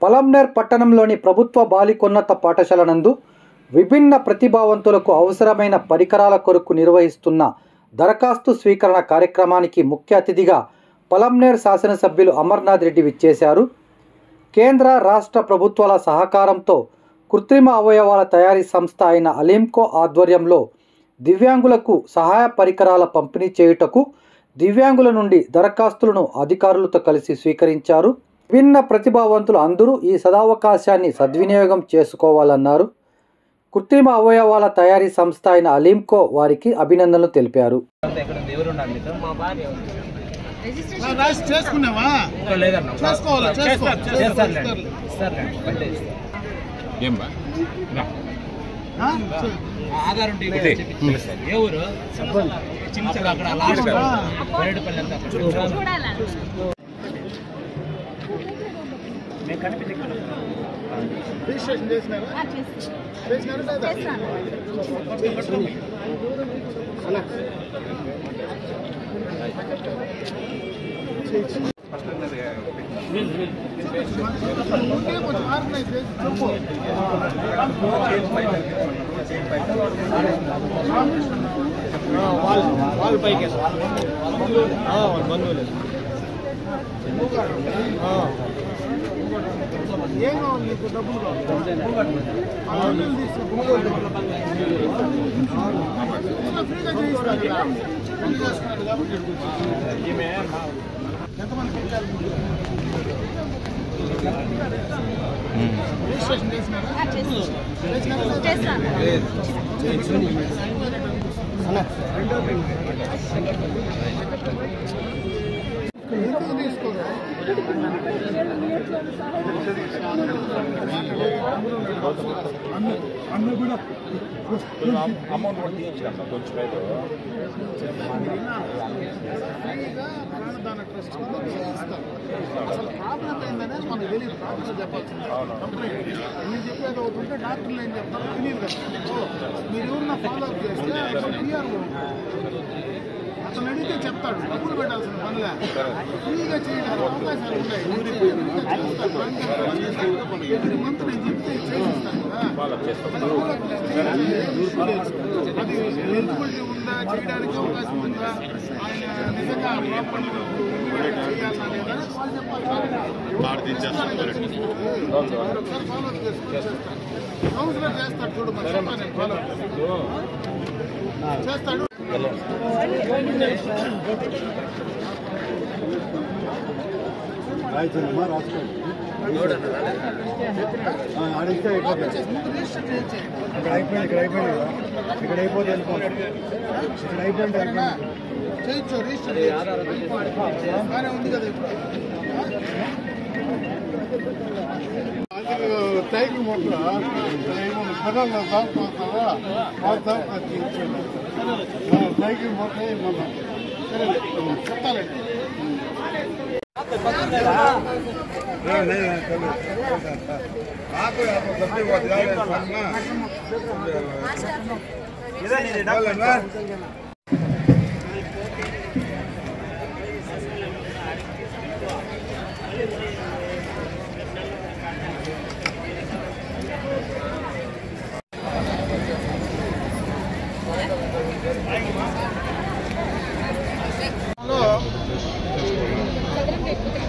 పలమనేర్ పట్టణంలోని ప్రభుత్వ బాలికోన్నత పాఠశాల నందు విభిన్న ప్రతిభావంతులకు అవసరమైన పరికరాల కొరకు నిర్వహిస్తున్న దరఖాస్తు స్వీకరణ కార్యక్రమానికి ముఖ్య అతిథిగా పలమనేర్ శాసనసభ్యులు అమర్నాథ్ రెడ్డి విచ్చేశారు. కేంద్ర రాష్ట్ర ప్రభుత్వాల సహకారంతో కృత్రిమ అవయవాల తయారీ సంస్థ అయిన అలీంకో ఆధ్వర్యంలో దివ్యాంగులకు సహాయ పరికరాల పంపిణీ చేయుటకు దివ్యాంగుల నుండి దరఖాస్తులను అధికారులతో కలిసి స్వీకరించారు. విభిన్న ప్రతిభావంతులు అందరూ ఈ సదావకాశాన్ని సద్వినియోగం చేసుకోవాలన్నారు. కృత్రిమ అవయవాల తయారీ సంస్థ అయిన అలీంకో వారికి అభినందనలు తెలిపారు. అతను అడిగితే చెప్తాడు, డబ్బులు పెట్టాల్సిన పనిలే, ఫ్రీగా చేయడానికి అవకాశాలు ఉన్నాయి. ఎవ్రీ మంత్ నేను చెప్తే చేయిస్తాను కదా, అది ఎలిజిబిలిటీ ఉందా, చేయడానికి అవకాశం ఉందా, ఆయన నిజంగా చేయాలన్నా లేదా వాళ్ళు చెప్పాలి. ఫాలో కౌన్సిలర్ చేస్తాడు, చూడు మరి ఫాలో చేస్తాడు. చేయొచ్చు, రిజిస్టర్ బాగానే ఉంది కదా. సైకిల్ మొత్తం సైకిల్ మొత్తం చెప్తానండి.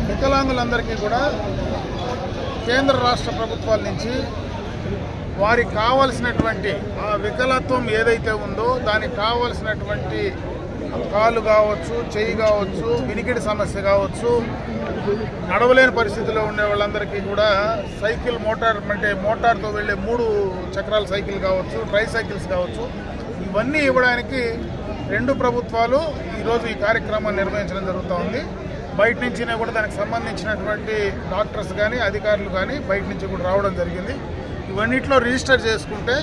వికలాంగులందరికీ కూడా కేంద్ర రాష్ట్ర ప్రభుత్వాల నుంచి వారికి కావలసినటువంటి ఆ వికలత్వం ఏదైతే ఉందో దానికి కావలసినటువంటి కాలు కావచ్చు, చెయ్యి కావచ్చు, వినికిడి సమస్య కావచ్చు, నడవలేని పరిస్థితిలో ఉండే వాళ్ళందరికీ కూడా సైకిల్ మోటార్తో వెళ్ళే 3 చక్రాల సైకిల్ కావచ్చు, ట్రై సైకిల్స్ కావచ్చు, ఇవన్నీ ఇవ్వడానికి 2 ప్రభుత్వాలు ఈరోజు ఈ కార్యక్రమాన్ని నిర్వహించడం జరుగుతూ ఉంది. బయట నుంచి కూడా దానికి సంబంధించినటువంటి డాక్టర్స్ కానీ అధికారులు కానీ బయట నుంచి కూడా రావడం జరిగింది. ఇవన్నిట్లో రిజిస్టర్ చేసుకుంటే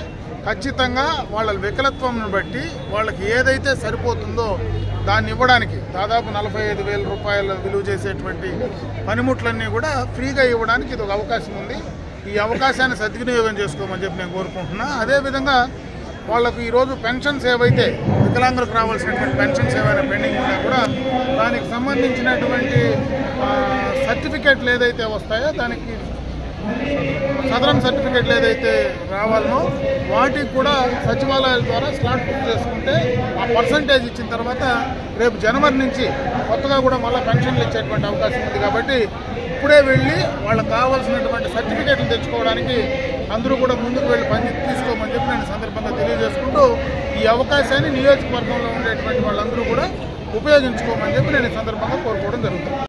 ఖచ్చితంగా వాళ్ళ వికలత్వంను బట్టి వాళ్ళకి ఏదైతే సరిపోతుందో దాన్ని ఇవ్వడానికి దాదాపు 45,000 రూపాయల విలువ చేసేటువంటి పనిముట్లన్నీ కూడా ఫ్రీగా ఇవ్వడానికి ఇది ఒక అవకాశం ఉంది. ఈ అవకాశాన్ని సద్వినియోగం చేసుకోమని చెప్పి నేను కోరుకుంటున్నా. అదేవిధంగా వాళ్ళకు ఈరోజు పెన్షన్స్ ఏవైతే వికలాంగులకు రావాల్సినటువంటి పెన్షన్స్ ఏవైనా పెండింగ్ ఉన్నా కూడా దానికి సంబంధించినటువంటి సర్టిఫికేట్లు ఏదైతే వస్తాయో దానికి సదరన్ సర్టిఫికేట్లు ఏదైతే రావాలనో వాటికి కూడా సచివాలయాల ద్వారా స్లాట్ బుక్ చేసుకుంటే ఆ పర్సంటేజ్ ఇచ్చిన తర్వాత రేపు జనవరి నుంచి కొత్తగా కూడా మళ్ళీ పెన్షన్లు ఇచ్చేటువంటి అవకాశం ఉంది. కాబట్టి ఇప్పుడే వెళ్ళి వాళ్ళకి కావాల్సినటువంటి సర్టిఫికేట్లు తెచ్చుకోవడానికి అందరూ కూడా ముందుకు వెళ్ళి పని తీసుకోమని చెప్పి నేను సందర్భంగా తెలియజేసుకుంటూ ఈ అవకాశాన్ని నియోజకవర్గంలో ఉండేటువంటి వాళ్ళందరూ కూడా ఉపయోగించుకోమని చెప్పి నేను ఈ సందర్భంగా కోరుకోవడం జరుగుతుంది.